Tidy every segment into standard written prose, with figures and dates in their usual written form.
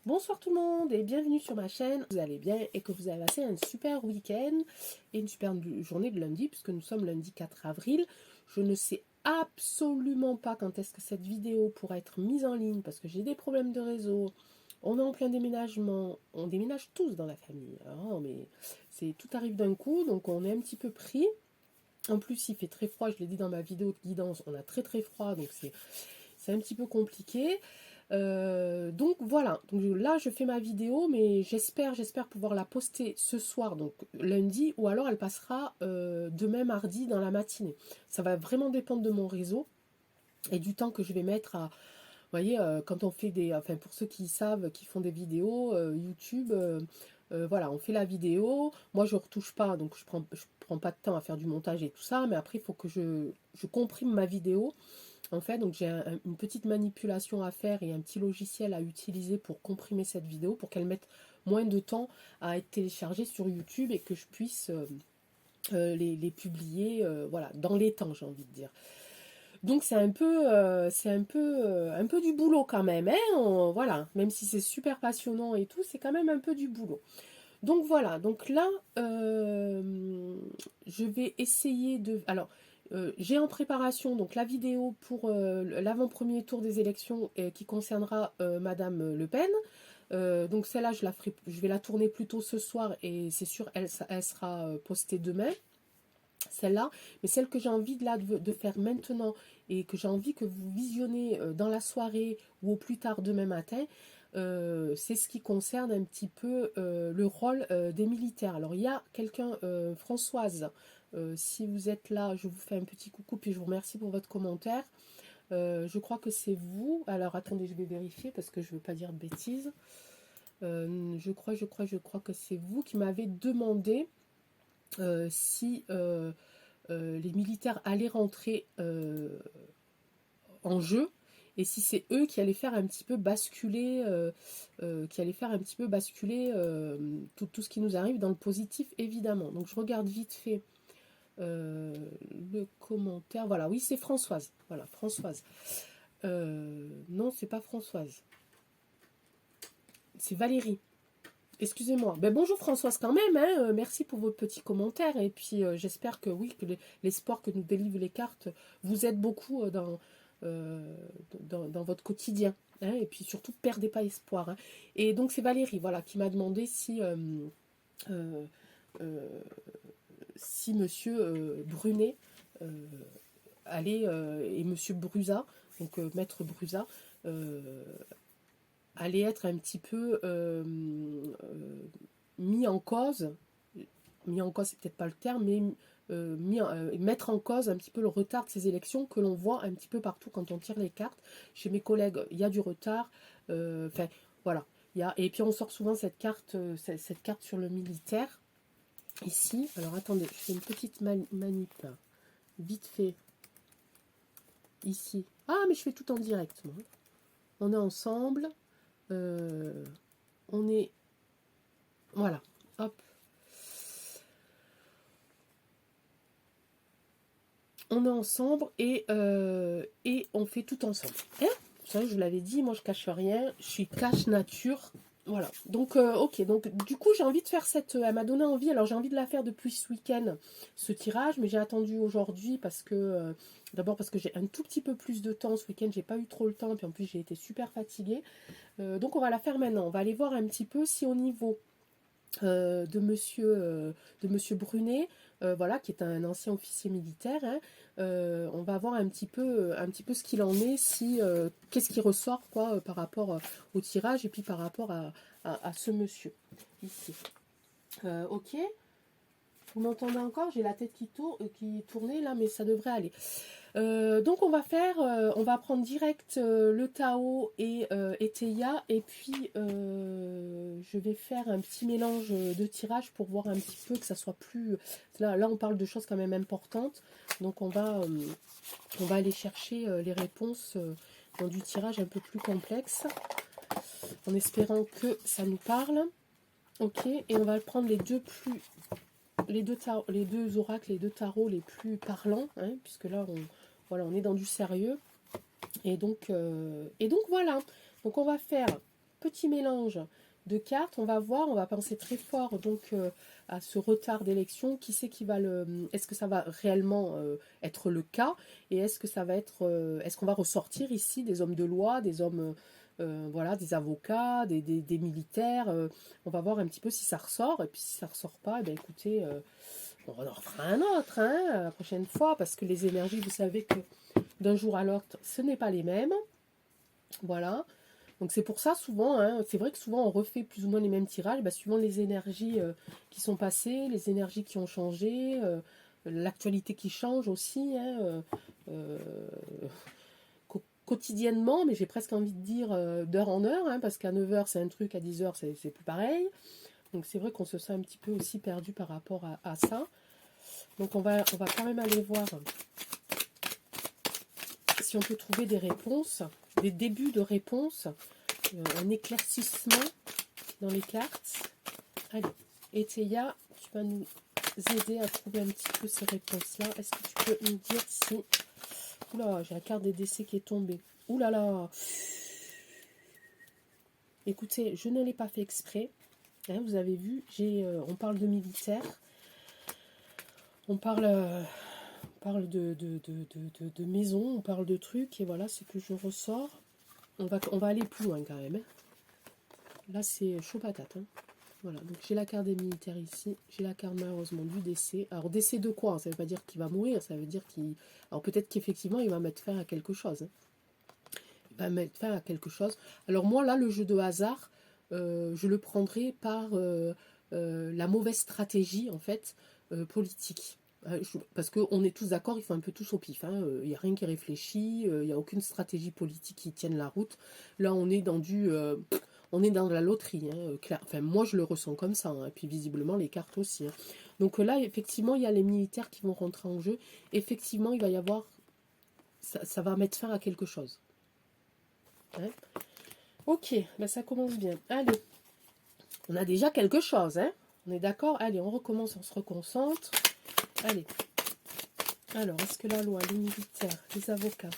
Bonsoir tout le monde et bienvenue sur ma chaîne. Vous allez bien et que vous avez passé un super week-end et une super journée de lundi puisque nous sommes lundi 4 avril. Je ne sais absolument pas quand est-ce que cette vidéo pourra être mise en ligne parce que j'ai des problèmes de réseau. On est en plein déménagement, on déménage tous dans la famille. Oh, mais tout arrive d'un coup, donc on est un petit peu pris. En plus, il fait très froid, je l'ai dit dans ma vidéo de guidance, on a très très froid, donc c'est un petit peu compliqué. Donc voilà, donc là je fais ma vidéo, mais j'espère pouvoir la poster ce soir, donc lundi, ou alors elle passera demain mardi dans la matinée. Ça va vraiment dépendre de mon réseau et du temps que je vais mettre à... Vous voyez, quand on fait des... Enfin, pour ceux qui savent, qui font des vidéos, YouTube, voilà, on fait la vidéo. Moi, je retouche pas, donc je prends pas de temps à faire du montage et tout ça, mais après, il faut que je comprime ma vidéo. En fait, donc j'ai une petite manipulation à faire et un petit logiciel à utiliser pour comprimer cette vidéo, pour qu'elle mette moins de temps à être téléchargée sur YouTube et que je puisse les publier voilà, dans les temps, j'ai envie de dire. Donc c'est un peu du boulot quand même, hein, voilà, même si c'est super passionnant et tout, c'est quand même un peu du boulot. Donc voilà, donc là, je vais essayer de... Alors, j'ai en préparation donc la vidéo pour l'avant-premier tour des élections qui concernera Madame Le Pen. Donc celle-là, je vais la tourner plutôt ce soir et c'est sûr, elle sera postée demain. Celle-là, mais celle que j'ai envie de faire maintenant et que j'ai envie que vous visionnez dans la soirée ou au plus tard demain matin, c'est ce qui concerne un petit peu le rôle des militaires. Alors il y a quelqu'un, Françoise, si vous êtes là, je vous fais un petit coucou puis je vous remercie pour votre commentaire. Je crois que c'est vous. Alors attendez, je vais vérifier parce que je ne veux pas dire de bêtises. Je crois que c'est vous qui m'avez demandé si les militaires allaient rentrer en jeu et si c'est eux qui allaient faire un petit peu basculer, tout ce qui nous arrive dans le positif évidemment. Donc je regarde vite fait le commentaire. Voilà, oui c'est Françoise. Voilà, Françoise. Non, c'est pas Françoise. C'est Valérie. Excusez-moi. Ben, bonjour Françoise quand même, hein. Merci pour vos petits commentaires et puis j'espère que oui, que l'espoir que nous délivrent les cartes vous aide beaucoup dans votre quotidien. Hein, et puis surtout, perdez pas espoir. Hein. Et donc c'est Valérie voilà, qui m'a demandé euh, euh, si Monsieur Brunet allait, et Monsieur Brusa, donc Maître Brusa, allait être un petit peu mis en cause, c'est peut-être pas le terme, mais mettre en cause un petit peu le retard de ces élections que l'on voit un petit peu partout quand on tire les cartes. Chez mes collègues, il y a du retard. Enfin, voilà. Et puis on sort souvent cette carte sur le militaire. Ici, alors attendez, je fais une petite manip, vite fait. Ici. Ah, mais je fais tout en direct, moi. On est ensemble. On est... Voilà. Hop. On est ensemble et on fait tout ensemble. Hein, ça, je vous l'avais dit, moi je cache rien, je suis cache nature. Voilà, donc ok, donc du coup j'ai envie de faire elle m'a donné envie, alors j'ai envie de la faire depuis ce week-end, ce tirage, mais j'ai attendu aujourd'hui parce que, d'abord parce que j'ai un tout petit peu plus de temps, ce week-end j'ai pas eu trop le temps, puis en plus j'ai été super fatiguée, donc on va la faire maintenant, on va aller voir un petit peu si au niveau de monsieur Brunet, voilà, qui est un ancien officier militaire. Hein, on va voir un petit peu ce qu'il en est, si qu'est-ce qui ressort quoi par rapport au tirage et puis par rapport à ce monsieur ici. Ok. Vous m'entendez encore? J'ai la tête qui tournait là, mais ça devrait aller. Donc on va prendre direct le Tao et Eteia, et puis je vais faire un petit mélange de tirage pour voir un petit peu que ça soit plus... Là on parle de choses quand même importantes, donc on va aller chercher les réponses dans du tirage un peu plus complexe, en espérant que ça nous parle. Ok, et on va prendre les deux oracles, les deux tarots les plus parlants, hein, puisque là voilà, on est dans du sérieux. Et donc voilà. Donc on va faire petit mélange de cartes. On va voir, on va penser très fort donc à ce retard d'élection. Qui c'est qui va le... Est-ce que ça va réellement être le cas? Et est-ce que ça va être... est-ce qu'on va ressortir ici des hommes de loi, des hommes... voilà, des avocats, des militaires. On va voir un petit peu si ça ressort. Et puis si ça ressort pas, eh bien, écoutez, on en refera un autre hein, la prochaine fois. Parce que les énergies, vous savez que d'un jour à l'autre, ce n'est pas les mêmes. Voilà. Donc c'est pour ça souvent, hein, c'est vrai que souvent on refait plus ou moins les mêmes tirages, bah, suivant les énergies qui sont passées, les énergies qui ont changé, l'actualité qui change aussi, hein, quotidiennement, mais j'ai presque envie de dire d'heure en heure, hein, parce qu'à 9 heures c'est un truc, à 10 heures c'est plus pareil. Donc c'est vrai qu'on se sent un petit peu aussi perdu par rapport à ça. Donc on va quand même aller voir si on peut trouver des réponses, des débuts de réponses, un éclaircissement dans les cartes. Allez, Eteia, tu vas nous aider à trouver un petit peu ces réponses-là. Est-ce que tu peux nous dire si... Oula, j'ai la carte des décès qui est tombée. Oula là. Écoutez, je ne l'ai pas fait exprès. Hein, vous avez vu, on parle de militaire. On parle de maison, on parle de trucs. Et voilà ce que je ressors. On va aller plus loin quand même. Hein. Là, c'est chaud patate. Hein. Voilà, donc j'ai la carte des militaires ici. J'ai la carte malheureusement du décès. Alors, décès de quoi? Ça ne veut pas dire qu'il va mourir. Ça veut dire qu'il... Alors, peut-être qu'effectivement, il va mettre fin à quelque chose. Hein. Il va mettre fin à quelque chose. Alors, moi, là, le jeu de hasard, je le prendrai par la mauvaise stratégie, en fait, politique. Parce qu'on est tous d'accord, il faut un peu tous au pif. Hein. Il n'y a rien qui réfléchit, il n'y a aucune stratégie politique qui tienne la route. Là, on est dans on est dans la loterie. Hein, clair. Enfin, moi, je le ressens comme ça. Hein. Et puis, visiblement, les cartes aussi. Hein. Donc là, effectivement, il y a les militaires qui vont rentrer en jeu. Effectivement, il va y avoir... Ça va mettre fin à quelque chose. Hein. Ok, ben ça commence bien. Allez, on a déjà quelque chose. Hein. On est d'accord? Allez, on recommence, on se reconcentre. Allez. Alors, est-ce que la loi, les militaires, les avocats,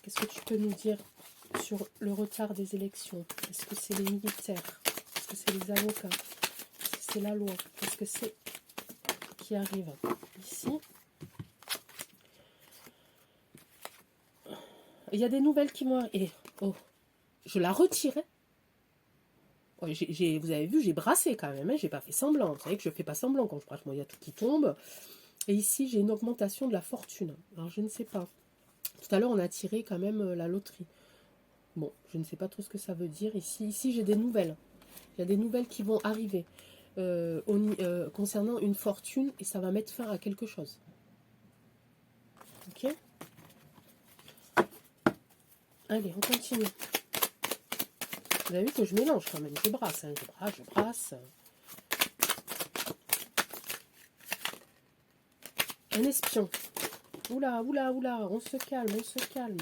qu'est-ce que tu peux nous dire sur le retard des élections? Est-ce que c'est les militaires? Est-ce que c'est les avocats? Est-ce que c'est la loi? Qu'est-ce que c'est qui arrive ici? Il y a des nouvelles qui m'ont... Et oh, je la retirais. Oh, vous avez vu, j'ai brassé quand même. Hein, j'ai pas fait semblant. Vous savez que je fais pas semblant quand je brasse. Moi, il y a tout qui tombe. Et ici, j'ai une augmentation de la fortune. Alors, je ne sais pas. Tout à l'heure, on a tiré quand même la loterie. Bon, je ne sais pas trop ce que ça veut dire. Ici j'ai des nouvelles. Il y a des nouvelles qui vont arriver concernant une fortune et ça va mettre fin à quelque chose. Ok? Allez, on continue. Vous avez vu que je mélange quand même. Je brasse, hein, je brasse. Un espion. Oula, oula, oula, on se calme, on se calme.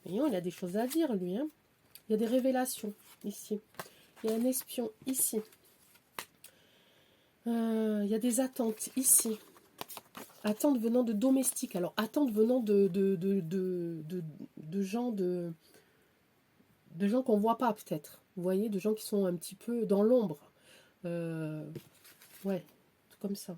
Voyons, il a des choses à dire, lui. Hein. Il y a des révélations, ici. Il y a un espion, ici. Il y a des attentes, ici. Attentes venant de domestiques. Alors, attentes venant de gens de gens qu'on ne voit pas, peut-être. Vous voyez, de gens qui sont un petit peu dans l'ombre. Ouais, tout comme ça.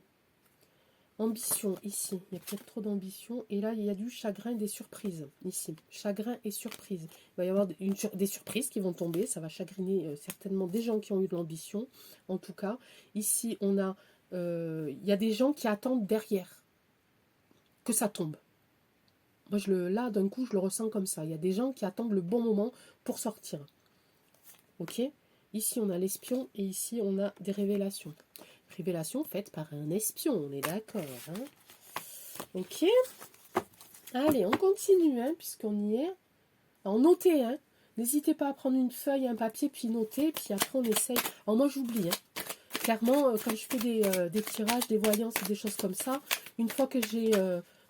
Ambition, ici. Il y a peut-être trop d'ambition. Et là, il y a du chagrin et des surprises. Ici. Chagrin et surprise. Il va y avoir des surprises qui vont tomber. Ça va chagriner certainement des gens qui ont eu de l'ambition. En tout cas, ici, on a... il y a des gens qui attendent derrière que ça tombe. Moi, là, d'un coup, je le ressens comme ça. Il y a des gens qui attendent le bon moment pour sortir. Ok? Ici, on a l'espion et ici, on a des révélations. Révélation faite par un espion, on est d'accord. Hein? Ok. Allez, on continue, hein, puisqu'on y est. Alors, notez, hein. N'hésitez pas à prendre une feuille, un papier, puis noter, puis après on essaye. Alors moi, j'oublie. Hein. Clairement, quand je fais des tirages, des voyances, des choses comme ça, une fois que j'ai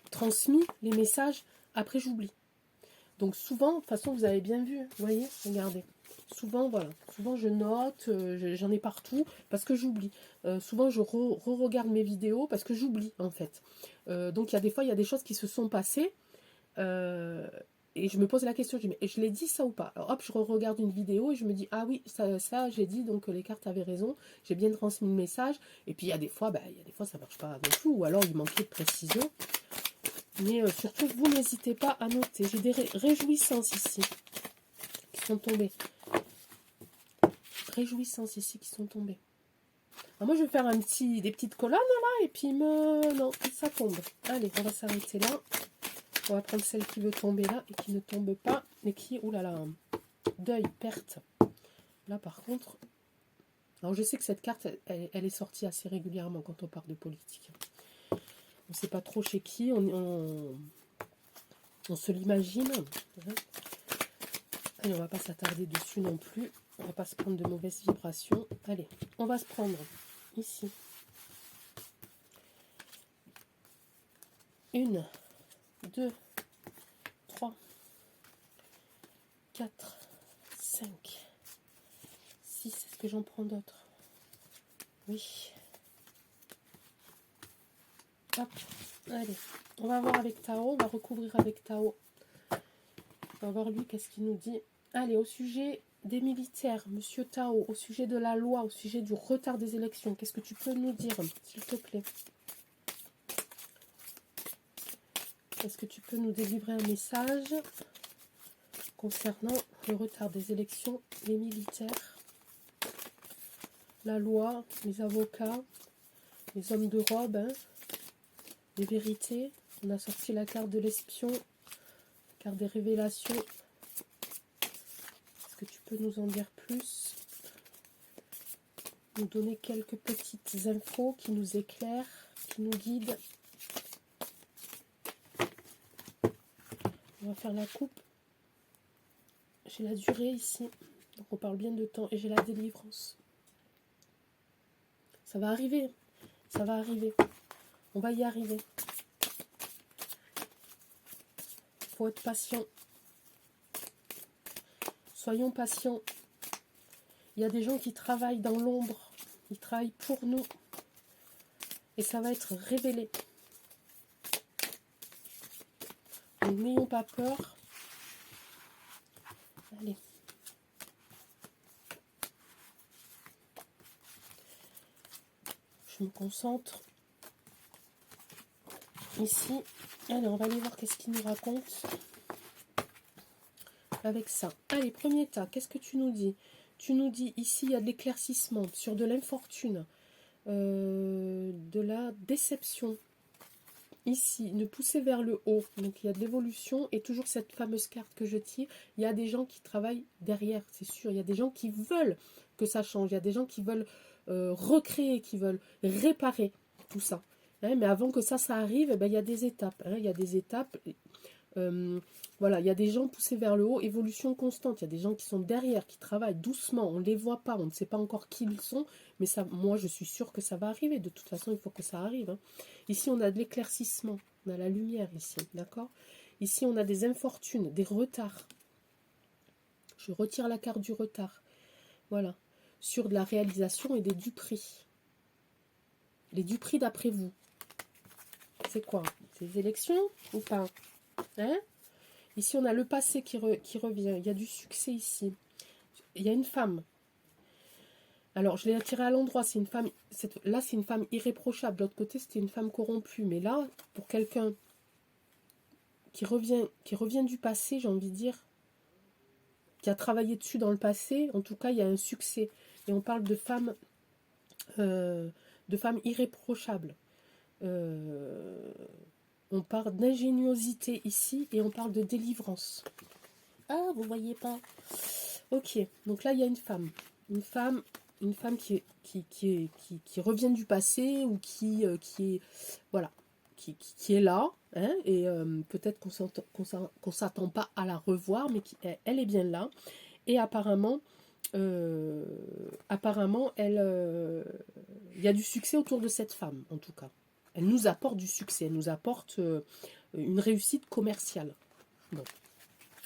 transmis les messages, après j'oublie. Donc souvent, de toute façon, vous avez bien vu, vous voyez, regardez. Souvent, voilà, souvent je note, j'en ai partout parce que j'oublie. Souvent, je re-regarde mes vidéos parce que j'oublie, en fait. Donc, il y a des fois, il y a des choses qui se sont passées et je me pose la question, je dis, mais je l'ai dit ça ou pas? Alors hop, je regarde une vidéo et je me dis, ah oui, ça j'ai dit, donc les cartes avaient raison, j'ai bien transmis le message. Et puis il y a des fois, ça marche pas non plus, ou alors il manquait de précision. Mais surtout, vous n'hésitez pas à noter. J'ai des réjouissances ici qui sont tombées. Réjouissances ici qui sont tombées. Alors moi, je vais faire des petites colonnes là, et puis non, ça tombe. Allez, on va s'arrêter là. On va prendre celle qui veut tomber là et qui ne tombe pas. Et qui, oulala, deuil, perte. Là, par contre, alors je sais que cette carte, elle est sortie assez régulièrement quand on parle de politique. On ne sait pas trop chez qui, on se l'imagine. Allez, on va pas s'attarder dessus non plus. On va pas se prendre de mauvaises vibrations. Allez, on va se prendre ici. 1, 2, 3, 4, 5, 6. Est-ce que j'en prends d'autres? Oui. Hop, allez. On va voir avec Tao. On va recouvrir avec Tao. On va voir lui, qu'est-ce qu'il nous dit. Allez, au sujet des militaires, Monsieur Tao, au sujet de la loi, au sujet du retard des élections, qu'est-ce que tu peux nous dire, s'il te plaît? Est-ce que tu peux nous délivrer un message concernant le retard des élections, les militaires, la loi, les avocats, les hommes de robe, hein, les vérités? On a sorti la carte de l'espion, carte des révélations. Est-ce que tu peux nous en dire plus? Nous donner quelques petites infos qui nous éclairent, qui nous guident. On va faire la coupe. J'ai la durée ici, donc on parle bien de temps, et j'ai la délivrance. Ça va arriver, ça va arriver. On va y arriver. Il faut être patient. Soyons patients. Il y a des gens qui travaillent dans l'ombre. Ils travaillent pour nous. Et ça va être révélé. Donc n'ayons pas peur. Allez. Je me concentre. Ici. Allez, on va aller voir qu'est-ce qu'il nous raconte. Avec ça. Allez, premier tas. Qu'est-ce que tu nous dis? Tu nous dis ici, il y a de l'éclaircissement sur de l'infortune. De la déception. Ici, ne pousser vers le haut. Donc, il y a de l'évolution. Et toujours cette fameuse carte que je tire. Il y a des gens qui travaillent derrière, c'est sûr. Il y a des gens qui veulent que ça change. Il y a des gens qui veulent recréer, qui veulent réparer tout ça. Hein, mais avant que ça arrive, il y a des étapes. Hein, il y a des étapes. Voilà, il y a des gens poussés vers le haut, évolution constante. Il y a des gens qui sont derrière, qui travaillent doucement. On ne les voit pas, on ne sait pas encore qui ils sont. Mais ça, moi, je suis sûre que ça va arriver. De toute façon, il faut que ça arrive. Hein. Ici, on a de l'éclaircissement. On a la lumière ici, d'accord? Ici, on a des infortunes, des retards. Je retire la carte du retard. Voilà. Sur de la réalisation et des duperies. Les duperies d'après vous. C'est quoi? C'est les élections ou pas? Hein? Ici, on a le passé qui revient. Il y a du succès ici. Il y a une femme. Alors, je l'ai attirée à l'endroit. C'est une femme. Là, c'est une femme irréprochable. De l'autre côté, c'était une femme corrompue. Mais là, pour quelqu'un qui revient du passé, j'ai envie de dire, qui a travaillé dessus dans le passé, en tout cas, il y a un succès. Et on parle de femmes irréprochables. On parle d'ingéniosité ici et on parle de délivrance. Ah, vous voyez pas. Ok, donc là il y a une femme qui revient du passé ou qui est voilà, qui est là, hein, et peut-être qu'on s'attend pas à la revoir, mais elle est bien là. Et apparemment, il y a du succès autour de cette femme, en tout cas. Elle nous apporte du succès, elle nous apporte une réussite commerciale. Bon.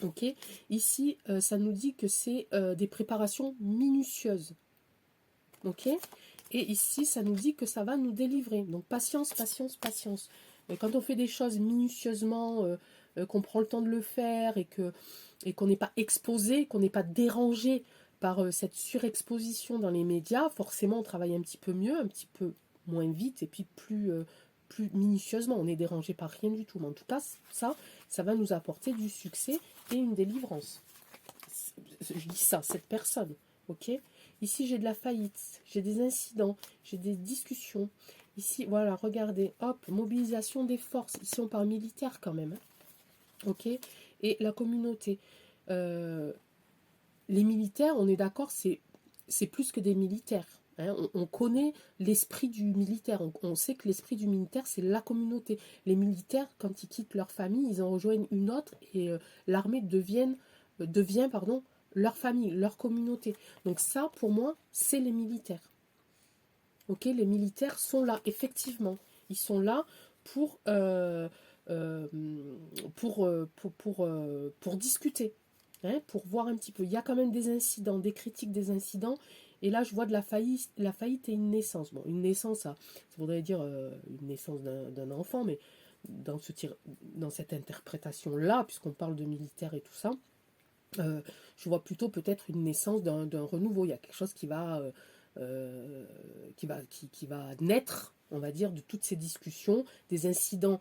Ok. Ici, ça nous dit que c'est des préparations minutieuses. Ok. Et ici, ça nous dit que ça va nous délivrer. Donc, patience, patience, patience. Et quand on fait des choses minutieusement, qu'on prend le temps de le faire et qu'on n'est pas exposé, qu'on n'est pas dérangé par cette surexposition dans les médias, forcément on travaille un petit peu mieux, un petit peu moins vite et puis plus minutieusement. On est dérangé par rien du tout. Mais en tout cas, ça va nous apporter du succès et une délivrance. Je dis ça, cette personne. Ok. Ici, j'ai de la faillite, j'ai des incidents, j'ai des discussions. Ici, voilà, regardez, hop, mobilisation des forces. Ici, on parle militaire quand même. Hein. Ok. Et la communauté. Les militaires, on est d'accord, c'est plus que des militaires. Hein. On connaît l'esprit du militaire. On sait que l'esprit du militaire, c'est la communauté. Les militaires, quand ils quittent leur famille, ils en rejoignent une autre et l'armée devient leur famille, leur communauté. Donc ça, pour moi, c'est les militaires. Ok, les militaires sont là, effectivement. Ils sont là pour, pour discuter. Hein, pour voir un petit peu. Il y a quand même des incidents, des critiques des incidents. Et là, je vois de la faillite et une naissance. Bon, une naissance, ça voudrait dire une naissance d'un enfant, mais dans cette interprétation-là, puisqu'on parle de militaire et tout ça, je vois plutôt peut-être une naissance d'un renouveau. Il y a quelque chose qui va naître, on va dire, de toutes ces discussions, des incidents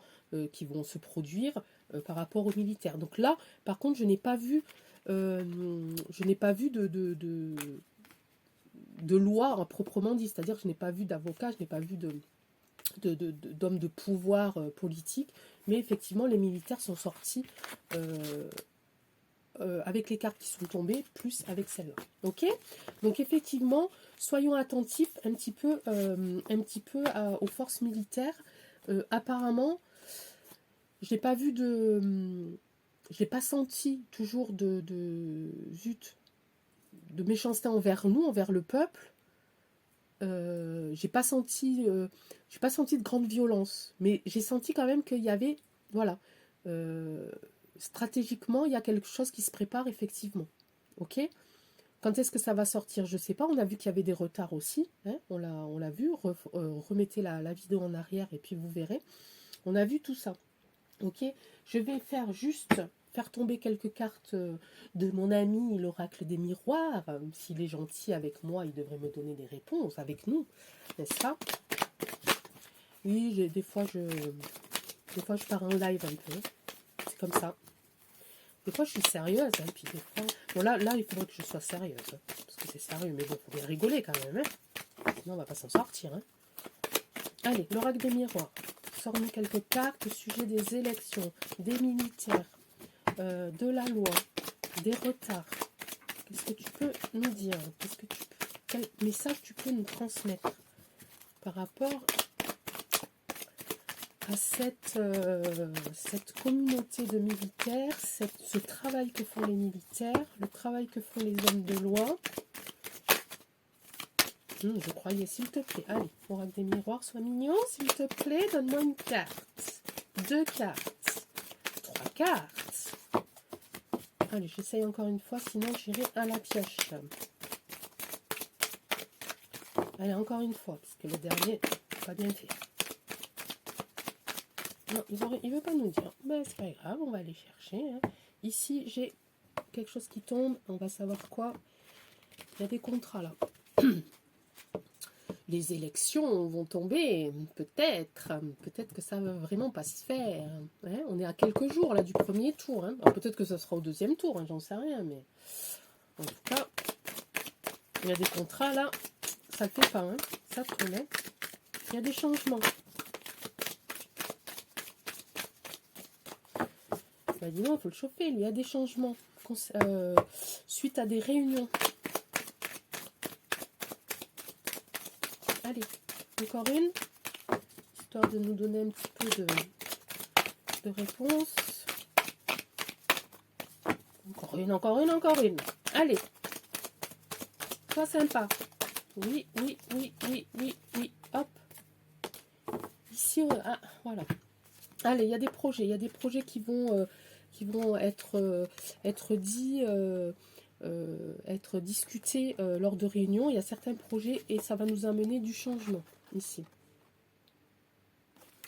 qui vont se produire par rapport aux militaires. Donc là, par contre, je n'ai pas vu de loi à proprement dit, c'est-à-dire que je n'ai pas vu d'avocat, je n'ai pas vu d'hommes de pouvoir politique, mais effectivement, les militaires sont sortis avec les cartes qui sont tombées, plus avec celle-là. Ok. Donc effectivement, soyons attentifs un petit peu aux forces militaires. Apparemment, je n'ai pas vu je n'ai pas senti toujours de méchanceté envers nous, envers le peuple. J'ai pas senti de grande violence, mais j'ai senti quand même qu'il y avait, voilà, stratégiquement, il y a quelque chose qui se prépare effectivement. Ok. Quand est-ce que ça va sortir? Je sais pas. On a vu qu'il y avait des retards aussi. Hein, on l'a vu. Remettez la vidéo en arrière et puis vous verrez. On a vu tout ça. Ok. Je vais faire tomber quelques cartes de mon ami l'oracle des miroirs. S'il est gentil avec moi, il devrait me donner des réponses avec nous, n'est-ce pas? Oui, des fois je pars en live un peu. C'est comme ça. Des fois, je suis sérieuse, hein, puis des fois... Bon, là, il faudrait que je sois sérieuse, hein, parce que c'est sérieux, mais bon, faut bien rigoler quand même, hein. Sinon, on va pas s'en sortir, hein. Allez, l'oracle des miroirs. Sors-nous quelques cartes au sujet des élections, des militaires, de la loi, des retards. Qu'est-ce que tu peux nous dire? Quel message tu peux nous transmettre par rapport à cette communauté de militaires, ce travail que font les militaires, le travail que font les hommes de loi. Je croyais, s'il te plaît. Allez, oracle des miroirs, sois mignon, s'il te plaît, donne-moi une carte. 2 cartes. 3 cartes. Allez, j'essaye encore une fois, sinon j'irai à la pioche. Allez, encore une fois, parce que le dernier, pas bien fait. Non, il ne veut pas nous dire. Ben, c'est pas grave, on va aller chercher. Hein. Ici, j'ai quelque chose qui tombe. On va savoir quoi. Il y a des contrats là. Les élections vont tomber. Peut-être. Peut-être que ça ne va vraiment pas se faire. Hein. On est à quelques jours là du premier tour. Hein. Peut-être que ça sera au deuxième tour. Hein, j'en sais rien. Mais en tout cas, il y a des contrats là. Ça ne le fait pas. Hein. Ça tourne. Hein. Il y a des changements. Bah dis donc, il faut le chauffer, il y a des changements suite à des réunions. Allez, encore une, histoire de nous donner un petit peu de réponse. Encore une. Allez, sois sympa. Oui, hop. Ici, voilà. Allez, il y a des projets qui vont être dits, être discutés lors de réunions. Il y a certains projets et ça va nous amener du changement ici.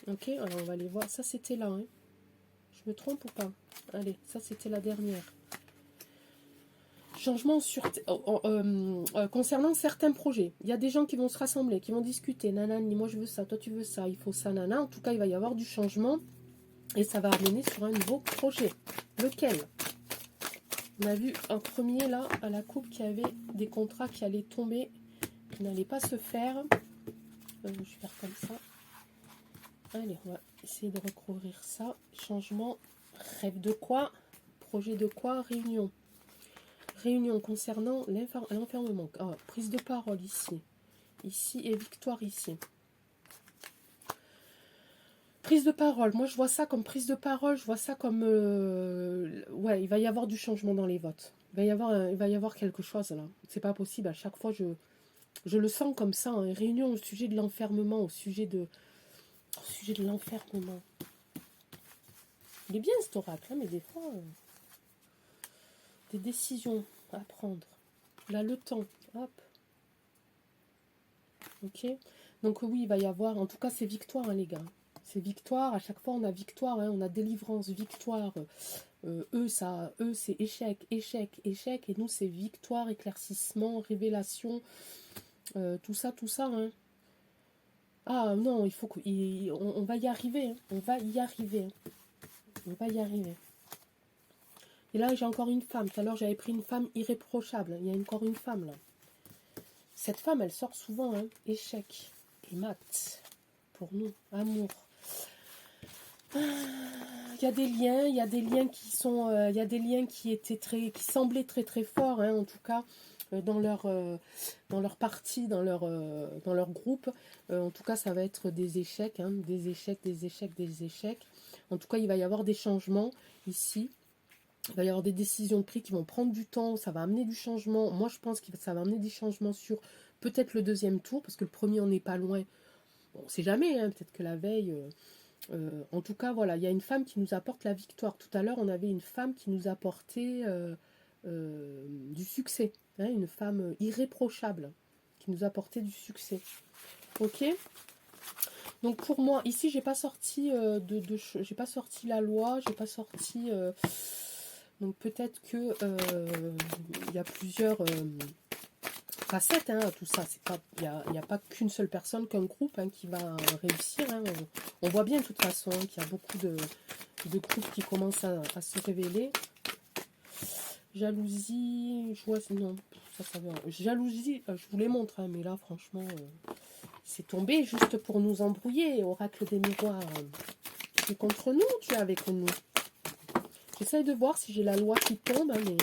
Ok, alors on va aller voir. Ça, c'était là. Hein. Je Je me trompe ou pas? Allez, ça c'était la dernière. Changement concernant certains projets. Il y a des gens qui vont se rassembler, qui vont discuter. Nanani, moi je veux ça, toi tu veux ça, il faut ça, nana. En tout cas, il va y avoir du changement et ça va amener sur un nouveau projet. Lequel? On a vu en premier là, à la coupe, qu'il y avait des contrats qui allaient tomber, qui n'allaient pas se faire. Je vais faire comme ça. Allez, on va essayer de recouvrir ça. Changement, rêve de quoi? Projet de quoi? Réunion. Réunion concernant l'enfermement. Ah, prise de parole ici. Ici et victoire ici. Prise de parole. Moi, je vois ça comme prise de parole. Je vois ça comme... ouais, il va y avoir du changement dans les votes. Il va y avoir quelque chose là. C'est pas possible. À chaque fois, je le sens comme ça. Hein. Réunion au sujet de l'enfermement, au sujet de l'enfermement. Il est bien cet oracle, hein, mais des fois... des décisions à prendre. Là, le temps. Hop. Ok. Donc oui, il va y avoir... En tout cas, c'est victoire, hein, les gars. C'est victoire. À chaque fois, on a victoire. Hein, on a délivrance, victoire. Eux, c'est échec, échec, échec. Et nous, c'est victoire, éclaircissement, révélation. Tout ça, tout ça. Hein. Ah non, il faut qu'on on va y arriver. Hein. On va y arriver. Hein. On va y arriver. Et là, j'ai encore une femme. Tout à l'heure, j'avais pris une femme irréprochable. Il y a encore une femme, là. Cette femme, elle sort souvent, hein. Échec et maths. Pour nous, amour. Il y a des liens qui sont... il y a des liens qui semblaient très très forts, hein, en tout cas, dans leur partie, dans leur groupe. En tout cas, ça va être des échecs, hein, des échecs, des échecs, des échecs. En tout cas, il va y avoir des changements ici. Il va y avoir des décisions de prix qui vont prendre du temps, ça va amener du changement. Moi, je pense que ça va amener des changements sur peut-être le deuxième tour, parce que le premier, on n'est pas loin. Bon, on ne sait jamais, hein, peut-être que la veille... en tout cas, voilà, il y a une femme qui nous apporte la victoire. Tout à l'heure, on avait une femme qui nous apportait du succès. Hein, une femme irréprochable qui nous apportait du succès. Ok. Donc pour moi, ici, j'ai pas sorti j'ai pas sorti la loi, j'ai pas sorti... donc peut-être que il y a plusieurs facettes, hein, tout ça. Il n'y a pas qu'une seule personne, qu'un groupe, hein, qui va réussir. Hein. On voit bien de toute façon, hein, qu'il y a beaucoup de groupes qui commencent à se révéler. Jalousie, je vois, non, ça va. Jalousie, je vous les montre, hein, mais là franchement, c'est tombé juste pour nous embrouiller. Oracle des miroirs. Tu es contre nous ou tu es avec nous? J'essaye de voir si j'ai la loi qui tombe, hein, mais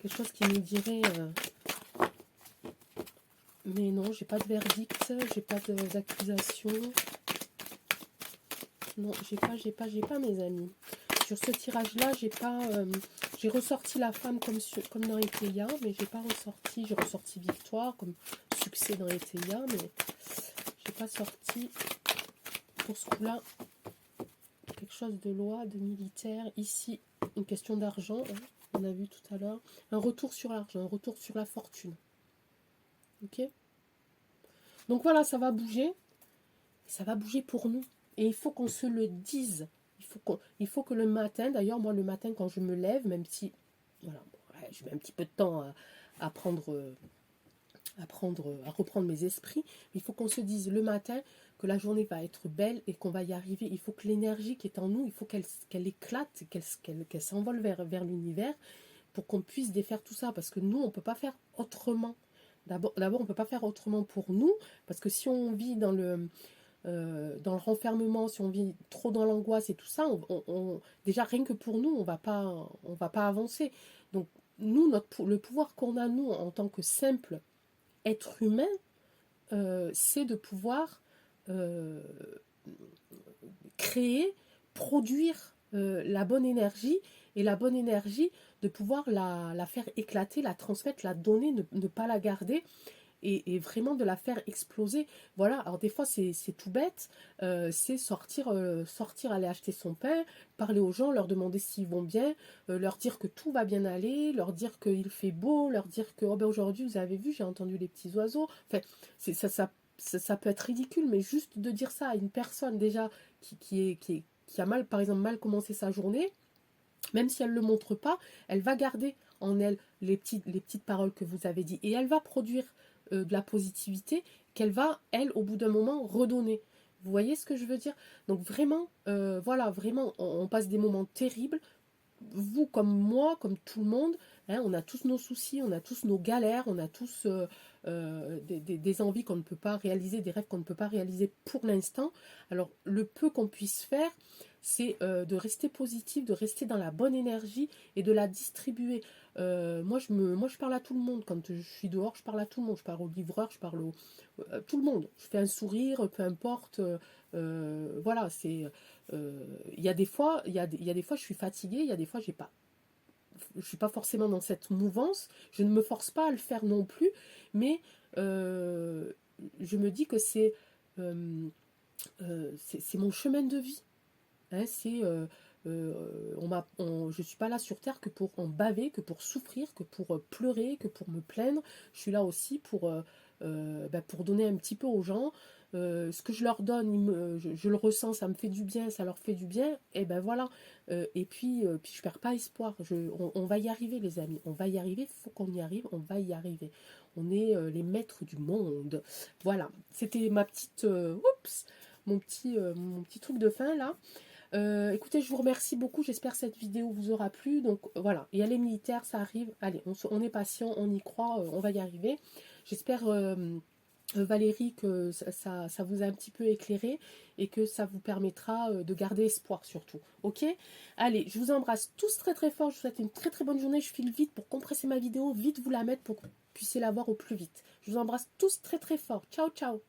quelque chose qui nous dirait... mais non, j'ai pas de verdict, j'ai pas d'accusation. Non, j'ai pas mes amis. Sur ce tirage-là, j'ai pas... j'ai ressorti la femme comme dans les Théia, mais j'ai pas ressorti... J'ai ressorti victoire comme succès dans les Théia, mais j'ai pas sorti pour ce coup-là quelque chose de loi, de militaire. Ici, une question d'argent, hein, on a vu tout à l'heure. Un retour sur l'argent, un retour sur la fortune. Ok? Donc voilà, ça va bouger. Ça va bouger pour nous. Et il faut qu'on se le dise. Il faut que le matin, d'ailleurs, moi le matin quand je me lève, même si, voilà, je mets un petit peu de temps à reprendre mes esprits, il faut qu'on se dise le matin que la journée va être belle et qu'on va y arriver. Il faut que l'énergie qui est en nous, il faut qu'elle éclate, qu'elle s'envole vers l'univers pour qu'on puisse défaire tout ça. Parce que nous, on ne peut pas faire autrement. D'abord, on ne peut pas faire autrement pour nous, parce que si on vit dans le renfermement, si on vit trop dans l'angoisse et tout ça, déjà rien que pour nous, on va pas avancer. Donc nous, le pouvoir qu'on a nous en tant que simple être humain, c'est de pouvoir créer, produire la bonne énergie, et la bonne énergie, de pouvoir la faire éclater, la transmettre, la donner, ne pas la garder, et vraiment de la faire exploser. Voilà, alors des fois c'est tout bête, c'est sortir, aller acheter son pain, parler aux gens, leur demander s'ils vont bien, leur dire que tout va bien aller, leur dire qu'il fait beau, leur dire que oh ben aujourd'hui vous avez vu, j'ai entendu les petits oiseaux. Enfin, ça peut être ridicule, mais juste de dire ça à une personne déjà qui qui a mal, par exemple, mal commencé sa journée, même si elle ne le montre pas, elle va garder en elle les petites paroles que vous avez dit. Et elle va produire de la positivité qu'elle va, elle, au bout d'un moment, redonner. Vous voyez ce que je veux dire? Donc vraiment, voilà, vraiment, on passe des moments terribles. Vous comme moi, comme tout le monde, hein, on a tous nos soucis, on a tous nos galères, on a tous des envies qu'on ne peut pas réaliser, des rêves qu'on ne peut pas réaliser pour l'instant. Alors le peu qu'on puisse faire, c'est de rester positif, de rester dans la bonne énergie et de la distribuer. Moi, je parle à tout le monde. Quand je suis dehors, je parle à tout le monde. Je parle au livreur, je parle tout le monde. Je fais un sourire, peu importe. Voilà, c'est il y a des fois, il y a des fois je suis fatiguée, il y a des fois je suis pas forcément dans cette mouvance, je ne me force pas à le faire non plus, mais je me dis que euh, c'est mon chemin de vie. Hein, je suis pas là sur terre que pour en baver, que pour souffrir, que pour pleurer, que pour me plaindre. Je suis là aussi pour donner un petit peu aux gens. Ce que je leur donne, je le ressens, ça me fait du bien, ça leur fait du bien. Et ben voilà. Puis je perds pas espoir. On va y arriver, les amis. On va y arriver. Il faut qu'on y arrive. On va y arriver. On est les maîtres du monde. Voilà. C'était ma petite, mon petit truc de fin là. Écoutez, je vous remercie beaucoup. J'espère que cette vidéo vous aura plu. Donc voilà, et les militaires, ça arrive. Allez, on est patient, on y croit, on va y arriver. J'espère, Valérie, que ça vous a un petit peu éclairé et que ça vous permettra de garder espoir surtout. Ok? Allez, je vous embrasse tous très très fort. Je vous souhaite une très très bonne journée. Je file vite pour compresser ma vidéo, vite vous la mettre pour que vous puissiez la voir au plus vite. Je vous embrasse tous très très fort. Ciao, ciao!